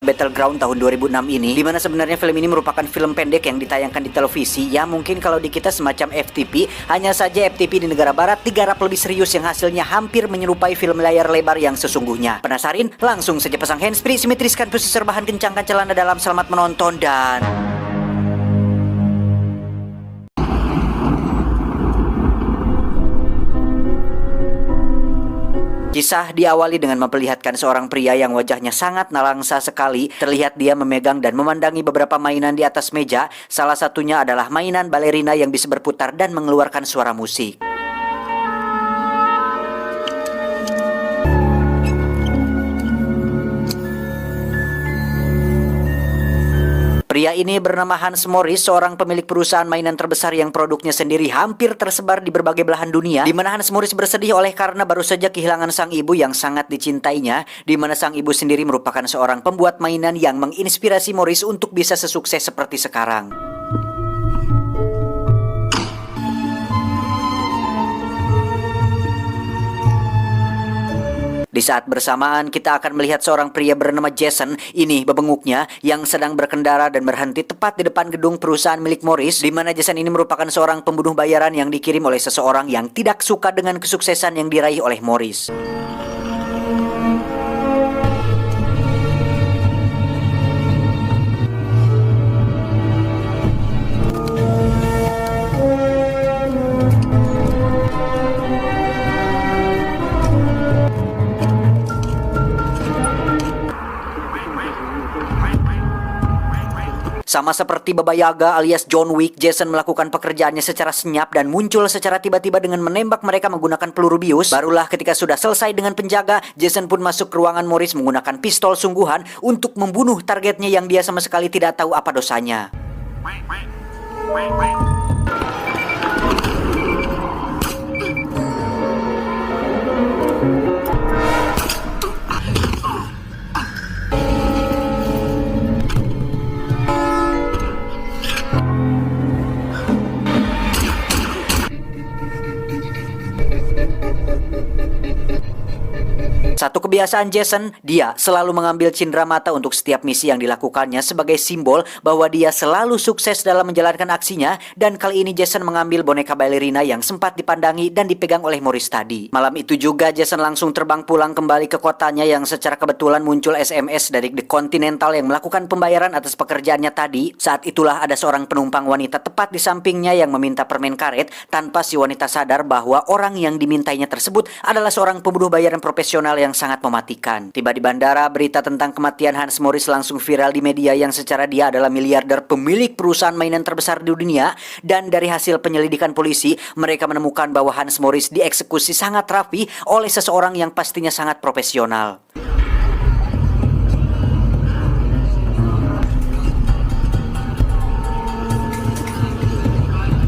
Battleground tahun 2006 ini, dimana sebenarnya film ini merupakan film pendek yang ditayangkan di televisi. Ya mungkin kalau di kita semacam FTP, hanya saja FTP di negara barat digarap lebih serius yang hasilnya hampir menyerupai film layar lebar yang sesungguhnya. Penasarin? Langsung saja pasang handsfree, simetriskan posisi bahan, kencangkan celana dalam, selamat menonton dan... Kisah diawali dengan memperlihatkan seorang pria yang wajahnya sangat nalangsa sekali. Terlihat dia memegang dan memandangi beberapa mainan di atas meja. Salah satunya adalah mainan balerina yang bisa berputar dan mengeluarkan suara musik. Pria ini bernama Hans Morris, seorang pemilik perusahaan mainan terbesar yang produknya sendiri hampir tersebar di berbagai belahan dunia, di mana Hans Morris bersedih oleh karena baru saja kehilangan sang ibu yang sangat dicintainya, di mana sang ibu sendiri merupakan seorang pembuat mainan yang menginspirasi Morris untuk bisa sesukses seperti sekarang. Di saat bersamaan, kita akan melihat seorang pria bernama Jason, ini bebenguknya, yang sedang berkendara dan berhenti tepat di depan gedung perusahaan milik Morris, di mana Jason ini merupakan seorang pembunuh bayaran yang dikirim oleh seseorang yang tidak suka dengan kesuksesan yang diraih oleh Morris. Sama seperti Baba Yaga alias John Wick, Jason melakukan pekerjaannya secara senyap dan muncul secara tiba-tiba dengan menembak mereka menggunakan peluru bius. Barulah ketika sudah selesai dengan penjaga, Jason pun masuk ke ruangan Morris menggunakan pistol sungguhan untuk membunuh targetnya yang dia sama sekali tidak tahu apa dosanya. Satu kebiasaan Jason, dia selalu mengambil cindera mata untuk setiap misi yang dilakukannya sebagai simbol bahwa dia selalu sukses dalam menjalankan aksinya, dan kali ini Jason mengambil boneka balerina yang sempat dipandangi dan dipegang oleh Morris tadi. Malam itu juga Jason langsung terbang pulang kembali ke kotanya yang secara kebetulan muncul SMS dari The Continental yang melakukan pembayaran atas pekerjaannya tadi. Saat itulah ada seorang penumpang wanita tepat di sampingnya yang meminta permen karet tanpa si wanita sadar bahwa orang yang dimintainya tersebut adalah seorang pembunuh bayaran profesional yang sangat mematikan. Tiba di bandara, berita tentang kematian Hans Morris langsung viral di media yang secara dia adalah miliarder pemilik perusahaan mainan terbesar di dunia, dan dari hasil penyelidikan polisi, mereka menemukan bahwa Hans Morris dieksekusi sangat rapi oleh seseorang yang pastinya sangat profesional.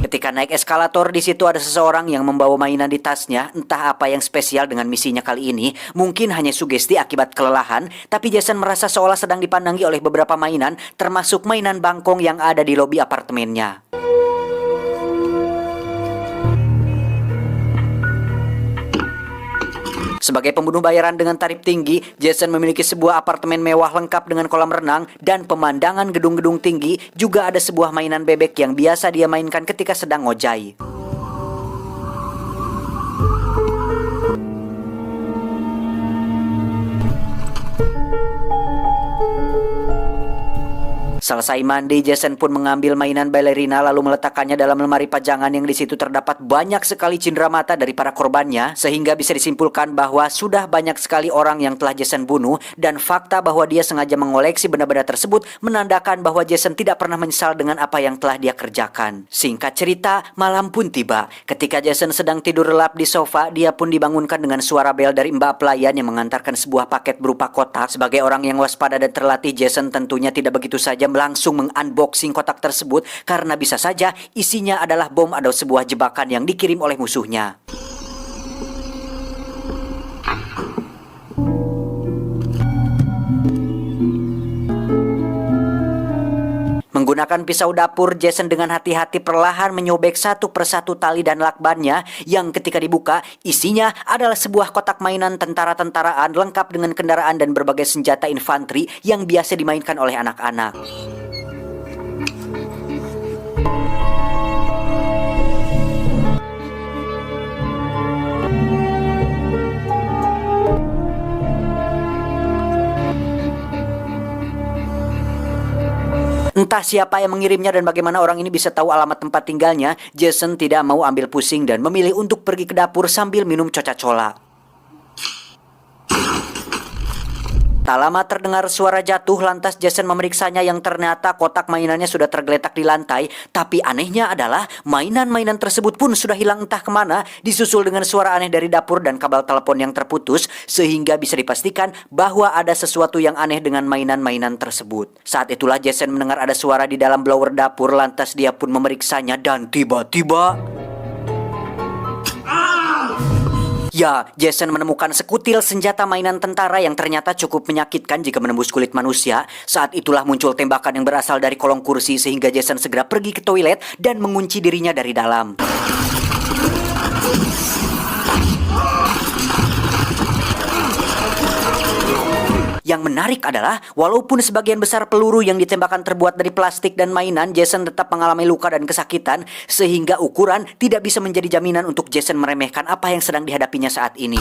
Ketika naik eskalator, di situ ada seseorang yang membawa mainan di tasnya. Entah apa yang spesial dengan misinya kali ini. Mungkin hanya sugesti akibat kelelahan, tapi Jason merasa seolah sedang dipandangi oleh beberapa mainan, termasuk mainan bangkong yang ada di lobi apartemennya. Sebagai pembunuh bayaran dengan tarif tinggi, Jason memiliki sebuah apartemen mewah lengkap dengan kolam renang dan pemandangan gedung-gedung tinggi. Juga ada sebuah mainan bebek yang biasa dia mainkan ketika sedang ngojai. Selesai mandi, Jason pun mengambil mainan balerina lalu meletakkannya dalam lemari pajangan yang di situ terdapat banyak sekali cindera mata dari para korbannya, sehingga bisa disimpulkan bahwa sudah banyak sekali orang yang telah Jason bunuh, dan fakta bahwa dia sengaja mengoleksi benda-benda tersebut menandakan bahwa Jason tidak pernah menyesal dengan apa yang telah dia kerjakan. Singkat cerita, malam pun tiba. Ketika Jason sedang tidur lelap di sofa, dia pun dibangunkan dengan suara bel dari mbak pelayan yang mengantarkan sebuah paket berupa kotak. Sebagai orang yang waspada dan terlatih, Jason tentunya tidak begitu saja langsung mengunboxing kotak tersebut karena bisa saja isinya adalah bom atau sebuah jebakan yang dikirim oleh musuhnya. Menggunakan pisau dapur, Jason dengan hati-hati perlahan menyobek satu persatu tali dan lakbannya yang ketika dibuka, isinya adalah sebuah kotak mainan tentara-tentaraan lengkap dengan kendaraan dan berbagai senjata infanteri yang biasa dimainkan oleh anak-anak. Entah siapa yang mengirimnya dan bagaimana orang ini bisa tahu alamat tempat tinggalnya, Jason tidak mau ambil pusing dan memilih untuk pergi ke dapur sambil minum Coca-Cola. Tak lama terdengar suara jatuh, lantas Jason memeriksanya yang ternyata kotak mainannya sudah tergeletak di lantai. Tapi anehnya adalah mainan-mainan tersebut pun sudah hilang entah kemana, disusul dengan suara aneh dari dapur dan kabel telepon yang terputus, sehingga bisa dipastikan bahwa ada sesuatu yang aneh dengan mainan-mainan tersebut. Saat itulah Jason mendengar ada suara di dalam blower dapur, lantas dia pun memeriksanya dan tiba-tiba... Ya, Jason menemukan sekutil senjata mainan tentara yang ternyata cukup menyakitkan jika menembus kulit manusia. Saat itulah muncul tembakan yang berasal dari kolong kursi sehingga Jason segera pergi ke toilet dan mengunci dirinya dari dalam. Yang menarik adalah, walaupun sebagian besar peluru yang ditembakkan terbuat dari plastik dan mainan, Jason tetap mengalami luka dan kesakitan, sehingga ukuran tidak bisa menjadi jaminan untuk Jason meremehkan apa yang sedang dihadapinya saat ini.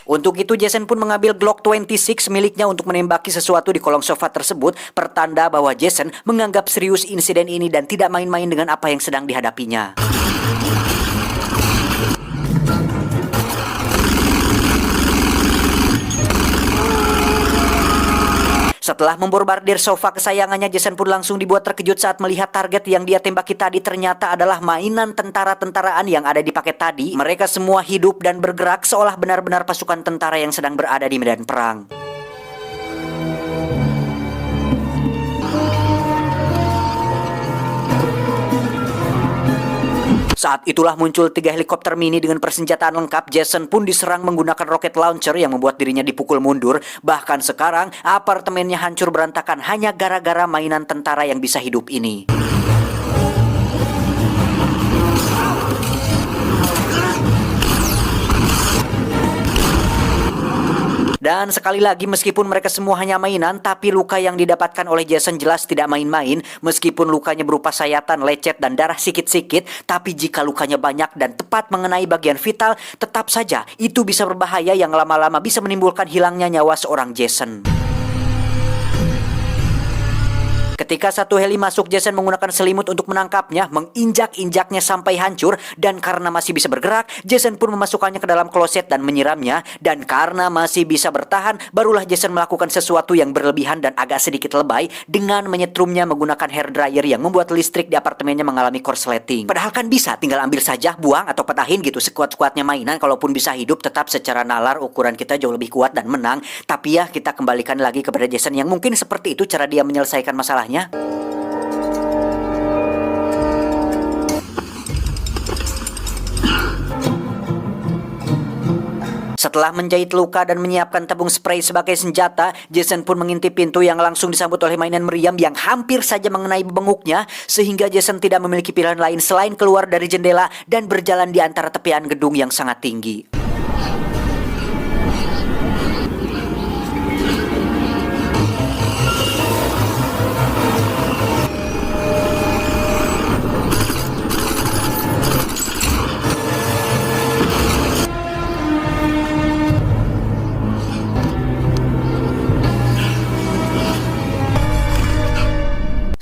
Untuk itu Jason pun mengambil Glock 26 miliknya untuk menembaki sesuatu di kolong sofa tersebut, pertanda bahwa Jason menganggap serius insiden ini dan tidak main-main dengan apa yang sedang dihadapinya. Setelah memborbardir sofa kesayangannya, Jason pun langsung dibuat terkejut saat melihat target yang dia tembaki tadi ternyata adalah mainan tentara-tentaraan yang ada di paket tadi. Mereka semua hidup dan bergerak seolah benar-benar pasukan tentara yang sedang berada di medan perang. Saat itulah muncul 3 helikopter mini dengan persenjataan lengkap. Jason pun diserang menggunakan rocket launcher yang membuat dirinya dipukul mundur. Bahkan sekarang apartemennya hancur berantakan hanya gara-gara mainan tentara yang bisa hidup ini. Dan sekali lagi, meskipun mereka semua hanya mainan, tapi luka yang didapatkan oleh Jason jelas tidak main-main. Meskipun lukanya berupa sayatan, lecet, dan darah sikit-sikit, tapi jika lukanya banyak dan tepat mengenai bagian vital, tetap saja itu bisa berbahaya yang lama-lama bisa menimbulkan hilangnya nyawa seorang Jason. Ketika satu heli masuk, Jason menggunakan selimut untuk menangkapnya, menginjak-injaknya sampai hancur, dan karena masih bisa bergerak, Jason pun memasukkannya ke dalam kloset dan menyiramnya, dan karena masih bisa bertahan, barulah Jason melakukan sesuatu yang berlebihan dan agak sedikit lebay dengan menyetrumnya menggunakan hair dryer yang membuat listrik di apartemennya mengalami korsleting. Padahal kan bisa tinggal ambil saja, buang atau petahin gitu sekuat-kuatnya mainan, kalaupun bisa hidup tetap secara nalar ukuran kita jauh lebih kuat dan menang. Tapi ya, kita kembalikan lagi kepada Jason yang mungkin seperti itu cara dia menyelesaikan masalah. Setelah menjahit luka dan menyiapkan tabung spray sebagai senjata, Jason pun mengintip pintu yang langsung disambut oleh mainan meriam yang hampir saja mengenai bebenguknya, sehingga Jason tidak memiliki pilihan lain selain keluar dari jendela dan berjalan di antara tepian gedung yang sangat tinggi.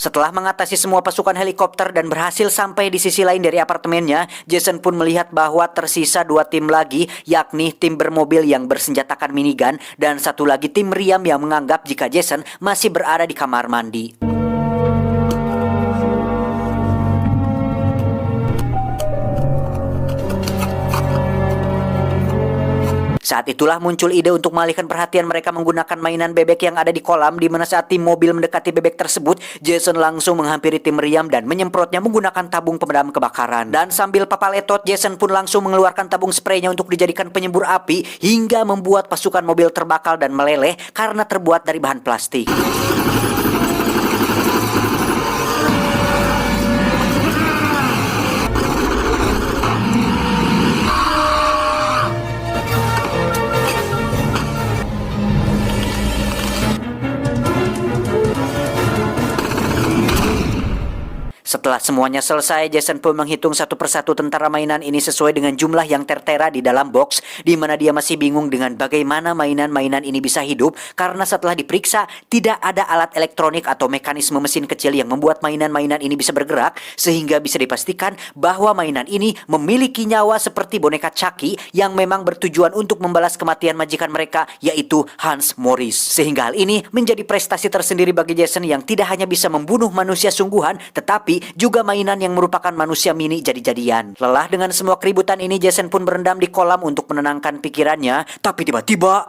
Setelah mengatasi semua pasukan helikopter dan berhasil sampai di sisi lain dari apartemennya, Jason pun melihat bahwa tersisa 2 tim lagi, yakni tim bermobil yang bersenjatakan minigun dan satu lagi tim meriam yang menganggap jika Jason masih berada di kamar mandi. Saat itulah muncul ide untuk mengalihkan perhatian mereka menggunakan mainan bebek yang ada di kolam, di mana saat tim mobil mendekati bebek tersebut, Jason langsung menghampiri tim meriam dan menyemprotnya menggunakan tabung pemadam kebakaran. Dan sambil papaletot, Jason pun langsung mengeluarkan tabung spraynya untuk dijadikan penyembur api hingga membuat pasukan mobil terbakar dan meleleh karena terbuat dari bahan plastik. Setelah semuanya selesai, Jason pun menghitung satu persatu tentara mainan ini sesuai dengan jumlah yang tertera di dalam box, di mana dia masih bingung dengan bagaimana mainan-mainan ini bisa hidup karena setelah diperiksa tidak ada alat elektronik atau mekanisme mesin kecil yang membuat mainan-mainan ini bisa bergerak, sehingga bisa dipastikan bahwa mainan ini memiliki nyawa seperti boneka Chucky yang memang bertujuan untuk membalas kematian majikan mereka, yaitu Hans Morris. Sehingga hal ini menjadi prestasi tersendiri bagi Jason yang tidak hanya bisa membunuh manusia sungguhan, tetapi juga mainan yang merupakan manusia mini jadi-jadian. Lelah dengan semua keributan ini, Jason pun berendam di kolam untuk menenangkan pikirannya. Tapi tiba-tiba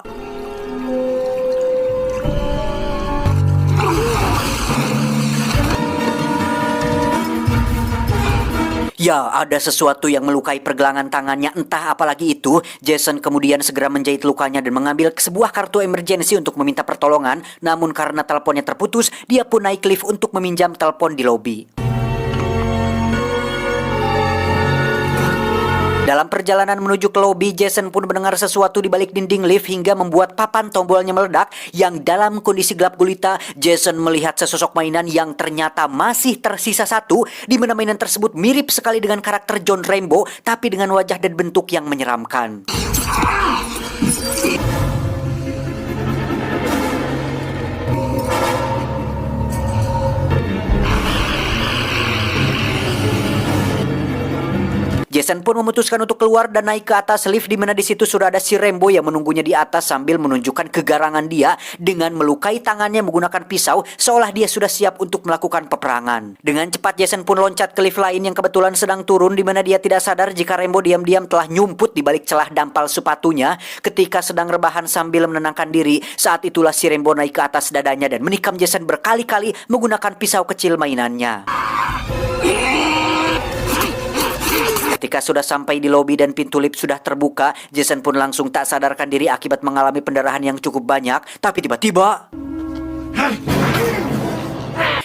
ya, ada sesuatu yang melukai pergelangan tangannya, entah apalagi itu. Jason kemudian segera menjahit lukanya dan mengambil sebuah kartu emergensi untuk meminta pertolongan. Namun karena teleponnya terputus, dia pun naik lift untuk meminjam telepon di lobi. Dalam perjalanan menuju ke lobi, Jason pun mendengar sesuatu di balik dinding lift hingga membuat papan tombolnya meledak, yang dalam kondisi gelap gulita, Jason melihat sesosok mainan yang ternyata masih tersisa satu, di mana mainan tersebut mirip sekali dengan karakter John Rambo, tapi dengan wajah dan bentuk yang menyeramkan. Jason pun memutuskan untuk keluar dan naik ke atas lift, di mana di situ sudah ada si Rambo yang menunggunya di atas sambil menunjukkan kegarangan dia dengan melukai tangannya menggunakan pisau, seolah dia sudah siap untuk melakukan peperangan. Dengan cepat Jason pun loncat ke lift lain yang kebetulan sedang turun, di mana dia tidak sadar jika Rambo diam-diam telah nyumput di balik celah dampal sepatunya ketika sedang rebahan sambil menenangkan diri. Saat itulah si Rambo naik ke atas dadanya dan menikam Jason berkali-kali menggunakan pisau kecil mainannya. Ketika sudah sampai di lobi dan pintu lift sudah terbuka, Jason pun langsung tak sadarkan diri akibat mengalami pendarahan yang cukup banyak. Tapi tiba-tiba,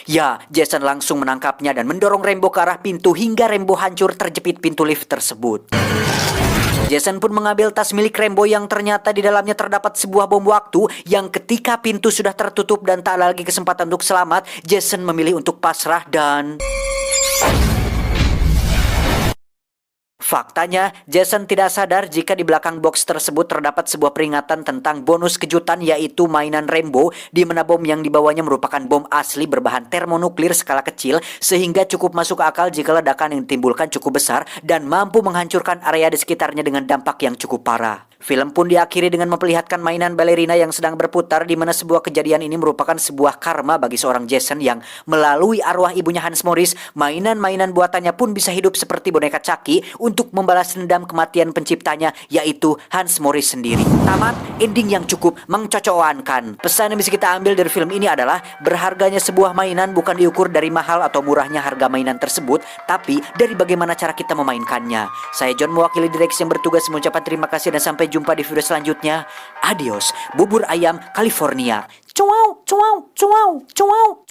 ya, Jason langsung menangkapnya dan mendorong Rambo ke arah pintu hingga Rambo hancur terjepit pintu lift tersebut. Jason pun mengambil tas milik Rambo yang ternyata di dalamnya terdapat sebuah bom waktu yang ketika pintu sudah tertutup dan tak ada lagi kesempatan untuk selamat, Jason memilih untuk pasrah dan faktanya, Jason tidak sadar jika di belakang box tersebut terdapat sebuah peringatan tentang bonus kejutan, yaitu mainan Rambo, di mana bom yang dibawanya merupakan bom asli berbahan termonuklir skala kecil, sehingga cukup masuk akal jika ledakan yang ditimbulkan cukup besar dan mampu menghancurkan area di sekitarnya dengan dampak yang cukup parah. Film pun diakhiri dengan memperlihatkan mainan balerina yang sedang berputar, di mana sebuah kejadian ini merupakan sebuah karma bagi seorang Jason yang melalui arwah ibunya Hans Morris, mainan-mainan buatannya pun bisa hidup seperti boneka Chucky untuk membalas dendam kematian penciptanya, yaitu Hans Morris sendiri. Tamat, ending yang cukup mencocokkan. Pesan yang bisa kita ambil dari film ini adalah berharganya sebuah mainan bukan diukur dari mahal atau murahnya harga mainan tersebut, tapi dari bagaimana cara kita memainkannya. Saya John, mewakili direksi yang bertugas, mengucapkan terima kasih dan sampai jumpa di video selanjutnya. Adios, bubur ayam California. Cuau, cuau, cuau, cuau.